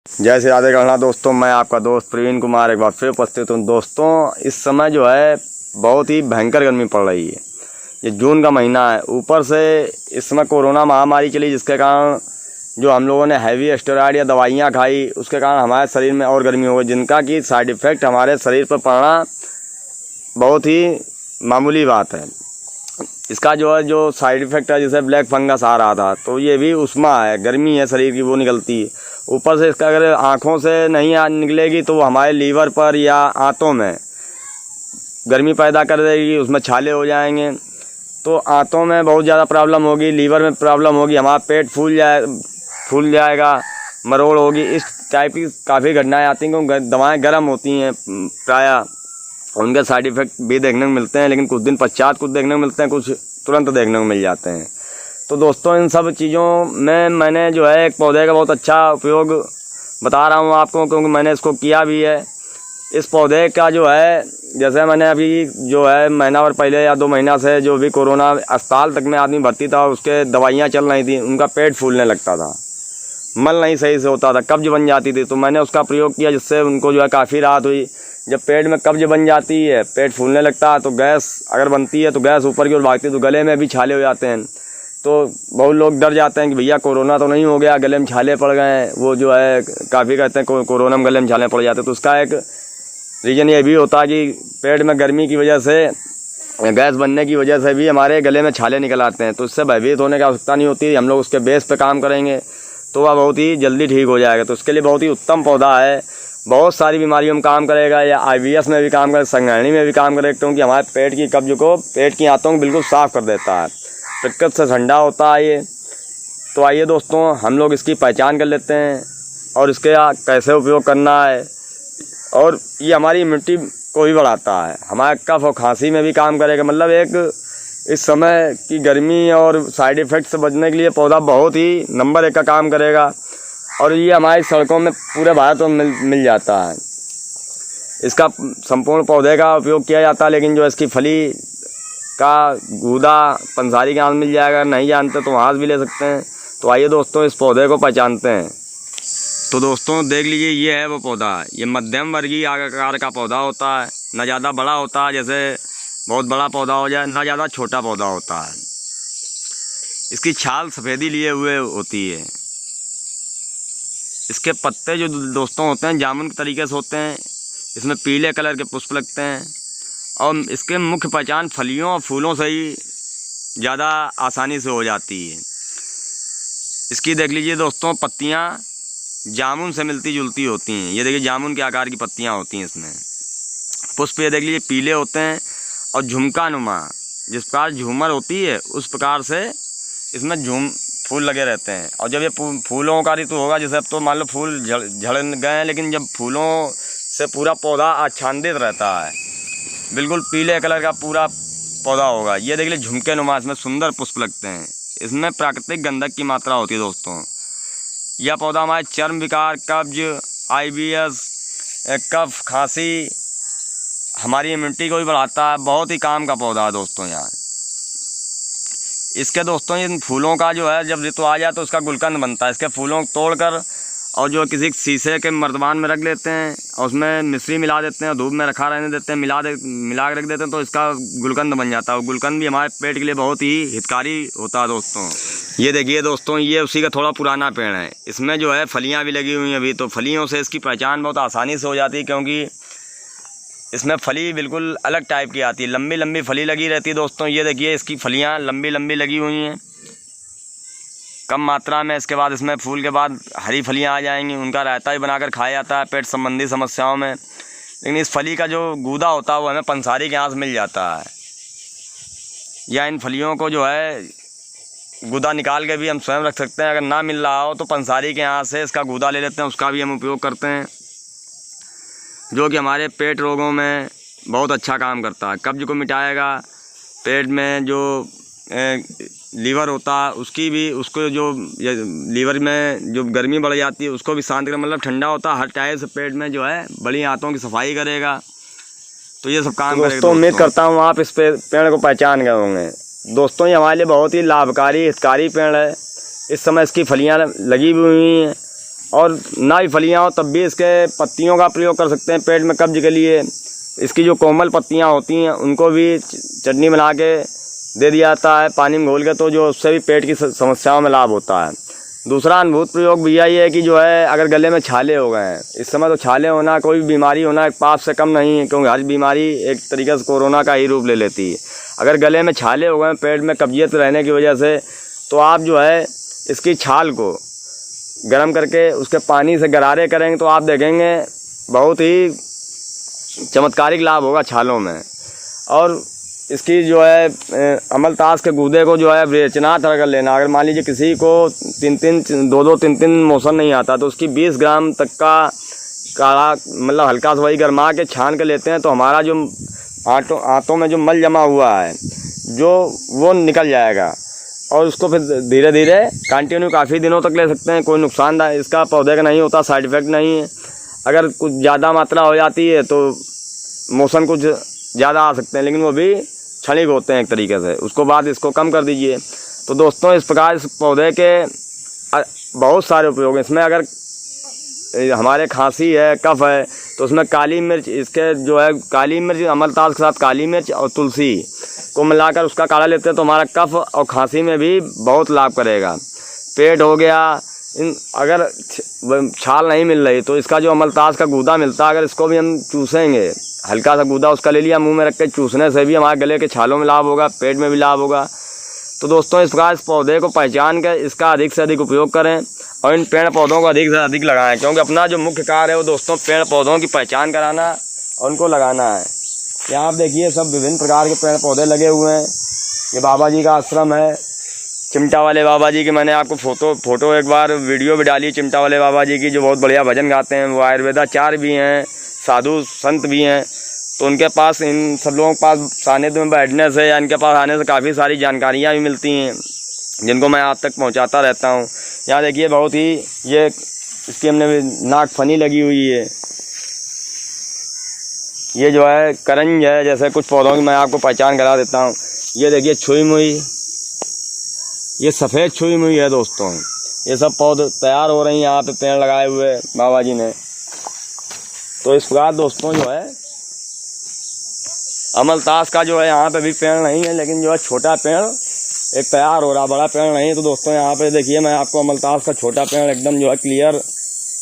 जय श्री राधे कृष्णा। दोस्तों, मैं आपका दोस्त प्रवीण कुमार एक बार फिर उपस्थित हूँ। दोस्तों, इस समय जो है बहुत ही भयंकर गर्मी पड़ रही है। ये जून का महीना है, ऊपर से इस समय कोरोना महामारी चली, जिसके कारण जो हम लोगों ने हैवी स्टेरॉइड या दवाइयाँ खाई, उसके कारण हमारे शरीर में और गर्मी हो गई, जिनका कि साइड इफ़ेक्ट हमारे शरीर पर पड़ना बहुत ही मामूली बात है। इसका जो साइड इफ़ेक्ट है, जैसे ब्लैक फंगस आ रहा था, तो ये भी उष्मा है, गर्मी है शरीर की, वो निकलती है। ऊपर से इसका अगर आँखों से नहीं निकलेगी तो हमारे लीवर पर या आंतों में गर्मी पैदा कर देगी, उसमें छाले हो जाएंगे, तो आंतों में बहुत ज़्यादा प्रॉब्लम होगी, लीवर में प्रॉब्लम होगी, हमारा पेट फूल जाएगा, मरोड़ होगी। इस टाइप की काफ़ी घटनाएं आती हैं, क्योंकि दवाएं गर्म होती हैं प्रायः, उनके साइड इफ़ेक्ट भी देखने को मिलते हैं, लेकिन कुछ दिन पश्चात कुछ देखने को मिलते हैं, कुछ तुरंत देखने को मिल जाते हैं। तो दोस्तों, इन सब चीज़ों में मैंने जो है एक पौधे का बहुत अच्छा उपयोग बता रहा हूँ आपको, क्योंकि मैंने इसको किया भी है। इस पौधे का जो है, जैसे मैंने अभी जो है महीना भर पहले या 2 महीना से जो भी कोरोना अस्पताल तक में आदमी भर्ती था, उसके दवाइयाँ चल रही थी, उनका पेट फूलने लगता था, मल नहीं सही से होता था, कब्ज बन जाती थी, तो मैंने उसका प्रयोग किया, जिससे उनको जो है काफ़ी राहत हुई। जब पेट में कब्ज बन जाती है, पेट फूलने लगता है, तो गैस अगर बनती है तो गैस ऊपर की ओर भागती है, तो गले में भी छाले हो जाते हैं। तो बहुत लोग डर जाते हैं कि भैया कोरोना तो नहीं हो गया, गले में छाले पड़ गए हैं। वो जो है काफ़ी कहते हैं कोरोना में गले में छाले पड़ जाते हैं। तो उसका एक रीज़न ये भी होता है कि पेट में गर्मी की वजह से, गैस बनने की वजह से भी हमारे गले में छाले निकल आते हैं। तो इससे भयभीत होने की आवश्यकता नहीं होती। हम लोग उसके बेस पे काम करेंगे तो वह बहुत ही जल्दी ठीक हो जाएगा। तो उसके लिए बहुत ही उत्तम पौधा है, बहुत सारी बीमारियों में काम करेगा, या IBS में भी काम करेगा, संघानी में भी काम करेगा, क्योंकि हमारे पेट की कब्ज को, पेट की आंतों को बिल्कुल साफ़ कर देता है, प्रकृति से ठंडा होता है ये। तो आइए दोस्तों, हम लोग इसकी पहचान कर लेते हैं और इसके कैसे उपयोग करना है। और ये हमारी इम्यूनिटी को भी बढ़ाता है, हमारे कफ और खांसी में भी काम करेगा। मतलब एक इस समय की गर्मी और साइड इफ़ेक्ट से बचने के लिए पौधा बहुत ही नंबर 1 का काम करेगा। और ये हमारी सड़कों में पूरे भारत में मिल जाता है। इसका संपूर्ण पौधे का उपयोग किया जाता है, लेकिन जो इसकी फली का गूदा पंसारी के यहाँ मिल जाएगा, नहीं जानते तो वहाँ से भी ले सकते हैं। तो आइए दोस्तों, इस पौधे को पहचानते हैं। तो दोस्तों देख लीजिए, ये है वो पौधा। ये मध्यम वर्गीय आकार का पौधा होता है, ना ज़्यादा बड़ा होता है जैसे बहुत बड़ा पौधा हो जाए, ना ज़्यादा छोटा पौधा होता है। इसकी छाल सफ़ेदी लिए हुए होती है। इसके पत्ते जो दोस्तों होते हैं जामुन के तरीके से होते हैं, इसमें पीले कलर के पुष्प लगते हैं। और इसके मुख्य पहचान फलियों और फूलों से ही ज़्यादा आसानी से हो जाती है। इसकी देख लीजिए दोस्तों, पत्तियां जामुन से मिलती जुलती होती हैं। ये देखिए, जामुन के आकार की पत्तियां होती हैं इसमें। पुष्प ये देख लीजिए पीले होते हैं और झुमका नुमा, जिस प्रकार झूमर होती है उस प्रकार से इसमें फूल लगे रहते हैं। और जब ये फूलों का ऋतु होगा, जैसे अब तो मान लो फूल झड़ गए हैं, लेकिन जब फूलों से पूरा पौधा आच्छादित रहता है, बिल्कुल पीले कलर का पूरा पौधा होगा। ये देख लीजिए झुमके नुमा, इसमें सुंदर पुष्प लगते हैं। इसमें प्राकृतिक गंधक की मात्रा होती है दोस्तों। यह पौधा हमारे चर्म विकार, कब्ज, IBS, कफ, खांसी, हमारी इम्यूनिटी को भी बढ़ाता है। बहुत ही काम का पौधा है दोस्तों। यहाँ इसके दोस्तों इन फूलों का जो है, जब ऋतु आ जाए तो उसका गुलकंद बनता है। इसके फूलों को तोड़कर और जो किसी शीशे के मर्तबान में रख लेते हैं और उसमें मिश्री मिला देते हैं, धूप में रखा रहने देते हैं, मिला के रख देते हैं, तो इसका गुलकंद बन जाता है। और गुलकंद भी हमारे पेट के लिए बहुत ही हितकारी होता है दोस्तों। ये देखिए दोस्तों, ये उसी का थोड़ा पुराना पेड़ है। इसमें जो है फलियां भी लगी हुई हैं अभी। तो फलियों से इसकी पहचान बहुत आसानी से हो जाती है, क्योंकि इसमें फली बिल्कुल अलग टाइप की आती है, लंबी लंबी फली लगी रहती है दोस्तों। ये देखिए, इसकी फलियाँ लंबी लंबी लगी हुई हैं, कम मात्रा में। इसके बाद इसमें फूल के बाद हरी फलियां आ जाएंगी, उनका रायता भी बनाकर खाया जाता है पेट संबंधी समस्याओं में। लेकिन इस फली का जो गूदा होता है वो हमें पंसारी के यहाँ से मिल जाता है, या इन फलियों को जो है गूदा निकाल के भी हम स्वयं रख सकते हैं। अगर ना मिल रहा हो तो पंसारी के यहाँ से इसका गूदा ले लेते हैं, उसका भी हम उपयोग करते हैं, जो कि हमारे पेट रोगों में बहुत अच्छा काम करता है। कब्ज को मिटाएगा, पेट में जो लीवर होता है उसको जो लीवर में जो गर्मी बढ़ जाती है उसको भी शांत कर, मतलब ठंडा होता है। हर टाइप से पेट में जो है बड़ी आंतों की सफाई करेगा। तो ये सब काम करेगा दोस्तों। उम्मीद करता हूँ आप इस पेड़ को पहचान गए होंगे दोस्तों। ये हमारे लिए बहुत ही लाभकारी हितकारी पेड़ है। इस समय इसकी फलियाँ लगी हुई हैं और ना ही फलियाँ हो तब भी इसके पत्तियों का प्रयोग कर सकते हैं पेट में कब्ज के लिए। इसकी जो कोमल पत्तियाँ होती हैं उनको भी चटनी बना के दे दिया जाता है पानी में घोल के, तो जो उससे भी पेट की समस्याओं में लाभ होता है। दूसरा अनुभूत प्रयोग भैया ये है कि जो है अगर गले में छाले हो गए हैं, इस समय तो छाले होना कोई भी बीमारी होना एक पाप से कम नहीं है, क्योंकि हर बीमारी एक तरीके से कोरोना का ही रूप ले लेती है। अगर गले में छाले हो गए पेट में कब्जियत रहने की वजह से, तो आप जो है इसकी छाल को गर्म करके उसके पानी से गरारे करेंगे तो आप देखेंगे बहुत ही चमत्कारिक लाभ होगा छालों में। और इसकी जो है अमलतास के गूदे को जो है बेचना तरह कर लेना। अगर मान लीजिए किसी को 3-3 मोशन नहीं आता तो उसकी 20 ग्राम तक का काढ़ा मतलब हल्का सा वही गरमा के छान के लेते हैं, तो हमारा जो आंतों में जो मल जमा हुआ है जो वो निकल जाएगा। और उसको फिर धीरे धीरे कंटिन्यू काफ़ी दिनों तक ले सकते हैं। कोई नुकसानदायक इसका पौधे का नहीं होता, साइड इफ़ेक्ट नहीं है। अगर कुछ ज़्यादा मात्रा हो जाती है तो मोशन कुछ ज़्यादा आ सकते हैं, लेकिन वो भी क्षणिक होते हैं एक तरीके से, उसको बाद इसको कम कर दीजिए। तो दोस्तों इस प्रकार इस पौधे के बहुत सारे उपयोग हैं। इसमें अगर हमारे खांसी है, कफ है, तो उसमें काली मिर्च, इसके जो है काली मिर्च अमलतास के साथ काली मिर्च और तुलसी को मिलाकर उसका काढ़ा लेते हैं तो हमारा कफ और खांसी में भी बहुत लाभ करेगा। पेट हो गया, अगर छाल नहीं मिल रही तो इसका जो अमलतास का गूदा मिलता है, अगर इसको भी हम चूसेंगे, हल्का सा गूदा उसका ले लिया, मुंह में रख के चूसने से भी हमारे गले के छालों में लाभ होगा, पेट में भी लाभ होगा। तो दोस्तों इस प्रकार इस पौधे को पहचान कर इसका अधिक से अधिक उपयोग करें और इन पेड़ पौधों को अधिक से अधिक लगाएं, क्योंकि अपना जो मुख्य कार्य है वो दोस्तों पेड़ पौधों की पहचान कराना और उनको लगाना है। यहाँ आप देखिए सब विभिन्न प्रकार के पेड़ पौधे लगे हुए हैं। ये बाबा जी का आश्रम है, चिमटा वाले बाबा जी की मैंने आपको फ़ोटो एक बार वीडियो भी डाली चिमटा वाले बाबा जी की, जो बहुत बढ़िया भजन गाते हैं। वो आयुर्वेदाचार्य भी हैं, साधु संत भी हैं, तो उनके पास इन सब लोगों के पास सानिध्य में बैठने से या इनके पास आने से काफ़ी सारी जानकारियाँ भी मिलती हैं, जिनको मैं आप तक पहुँचाता रहता हूँ। यहाँ देखिए बहुत ही ये इसकी हमने नागफनी लगी हुई है। ये जो है करंज है, जैसे कुछ पौधों की मैं आपको पहचान करा देता हूँ। ये देखिए छुई मुई, ये सफ़ेद छुई मुई है दोस्तों। ये सब पौधे तैयार हो रही हैं, यहाँ पे पेड़ लगाए हुए बाबा जी ने। तो इस प्रकार दोस्तों जो है अमलतास का जो है यहाँ पे भी पेड़ नहीं है, लेकिन जो है छोटा पेड़ एक तैयार हो रहा, बड़ा पेड़ नहीं है। तो दोस्तों यहाँ पे देखिए मैं आपको अमलतास का छोटा पेड़ एकदम जो है क्लियर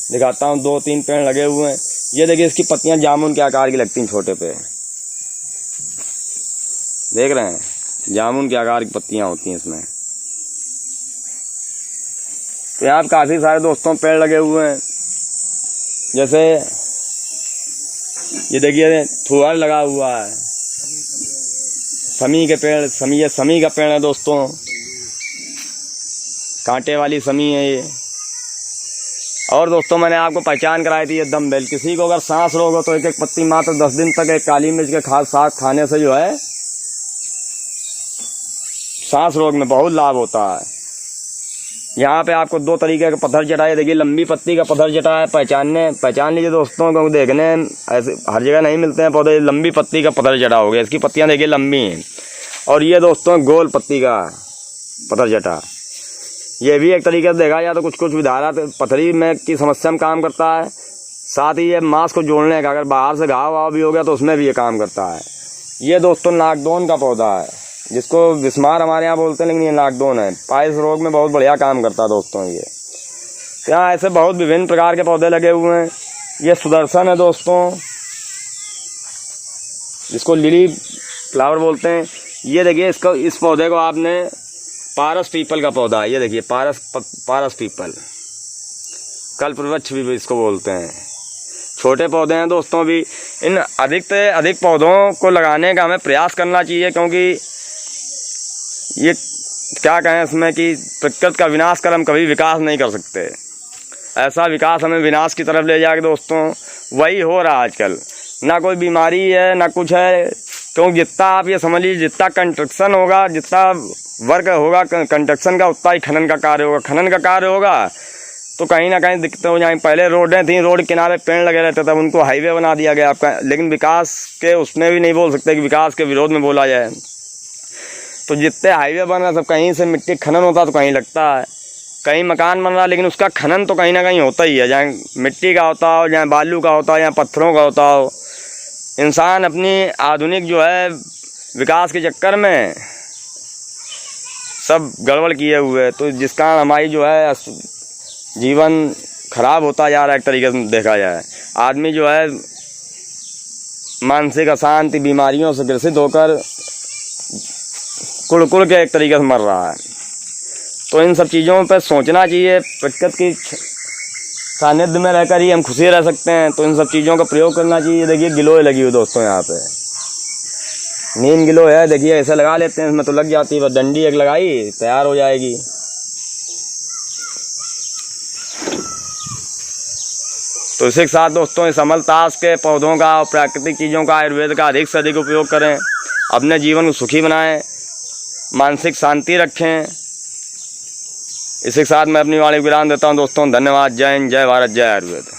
दिखाता हूँ। 2-3 पेड़ लगे हुए हैं। ये देखिए इसकी पत्तियाँ जामुन के आकार की लगती हैं, छोटे पे देख रहे हैं, जामुन के आकार की पत्तियाँ होती हैं इसमें। तो यहाँ काफ़ी सारे दोस्तों पेड़ लगे हुए हैं, जैसे ये देखिए थुआर लगा हुआ है, समी के पेड़, समी का पेड़ है दोस्तों, कांटे वाली समी है ये। और दोस्तों मैंने आपको पहचान कराई थी ये दमबेल। किसी को अगर सांस रोग हो तो एक एक पत्ती मात्र 10 दिन तक एक काली मिर्च के साथ खाने से जो है सांस रोग में बहुत लाभ होता है। यहाँ पे आपको 2 तरीके का पत्थर जटा है, देखिए लंबी पत्ती का पत्थर जटा है, पहचान लीजिए दोस्तों, क्योंकि देखने ऐसे हर जगह नहीं मिलते हैं पौधे। लंबी पत्ती का पत्थर जटा हो गया, इसकी पत्तियाँ देखिए लंबी हैं। और ये दोस्तों गोल पत्ती का पत्थर जटा, ये भी एक तरीके से देखा जाए तो कुछ विधारा पथरी में की समस्या में काम करता है। साथ ही ये मांस को जोड़ने का, अगर बाहर से घाव वाव भी हो गया तो उसमें भी ये काम करता है। ये दोस्तों नागदोन का पौधा है, जिसको विस्मार हमारे यहाँ बोलते हैं, लेकिन ये नागदोन है। पाइल्स रोग में बहुत बढ़िया काम करता है दोस्तों ये। यहाँ ऐसे बहुत विभिन्न प्रकार के पौधे लगे हुए हैं। ये सुदर्शन है दोस्तों, जिसको लिली फ्लावर बोलते हैं। ये देखिए इस पौधे को आपने पारस पीपल का पौधा है, ये देखिए पारस पीपल, कल्पवृक्ष भी इसको बोलते हैं। छोटे पौधे हैं दोस्तों। भी इन अधिक से अधिक पौधों को लगाने का हमें प्रयास करना चाहिए, क्योंकि ये क्या कहें इसमें कि प्रकृति का विनाश कर हम कभी विकास नहीं कर सकते। ऐसा विकास हमें विनाश की तरफ ले जाके दोस्तों वही हो रहा है आजकल। ना कोई बीमारी है ना कुछ है, क्योंकि जितना आप ये समझ लीजिए जितना कंस्ट्रक्शन होगा, जितना वर्क होगा कंस्ट्रक्शन का, उतना ही खनन का कार्य होगा। खनन का कार्य होगा तो कहीं ना कहीं दिक्कतें हो जाएंगी। पहले रोडें थी, रोड किनारे पेड़ लगे रहते थे, उनको हाईवे बना दिया गया आपका। लेकिन विकास के उसमें भी नहीं बोल सकते कि विकास के विरोध में बोला जाए। तो जितने हाईवे बन रहे सब कहीं से मिट्टी खनन होता तो कहीं लगता है। कहीं मकान बन रहा है लेकिन उसका खनन तो कहीं ना कहीं होता ही है, जहाँ मिट्टी का होता हो, जहाँ बालू का होता हो, जहाँ पत्थरों का होता हो। इंसान अपनी आधुनिक जो है विकास के चक्कर में सब गड़बड़ किए हुए है, तो जिस कारण हमारी जो है जीवन खराब होता जा रहा है। एक तरीके से देखा जाए, आदमी जो है मानसिक अशांति बीमारियों से ग्रसित होकर कुड़ के एक तरीके से मर रहा है। तो इन सब चीज़ों पर सोचना चाहिए। प्रकृति की सानिध्य में रहकर ही हम खुशी रह सकते हैं, तो इन सब चीज़ों का प्रयोग करना चाहिए। देखिए गिलोय लगी हुई दोस्तों, यहाँ पे नीम गिलोय है, देखिए ऐसे लगा लेते हैं, इसमें तो लग जाती है, बस डंडी एक लगाई तैयार हो जाएगी। तो इसी के साथ दोस्तों इस अमलतास के पौधों का और प्राकृतिक चीज़ों का, आयुर्वेद का अधिक से अधिक उपयोग करें, अपने जीवन को सुखी बनाएं, मानसिक शांति रखें। इसी के साथ मैं अपनी वाणी को विराम देता हूं दोस्तों। धन्यवाद। जय हिंद, जय भारत, जय आयुर्वेद।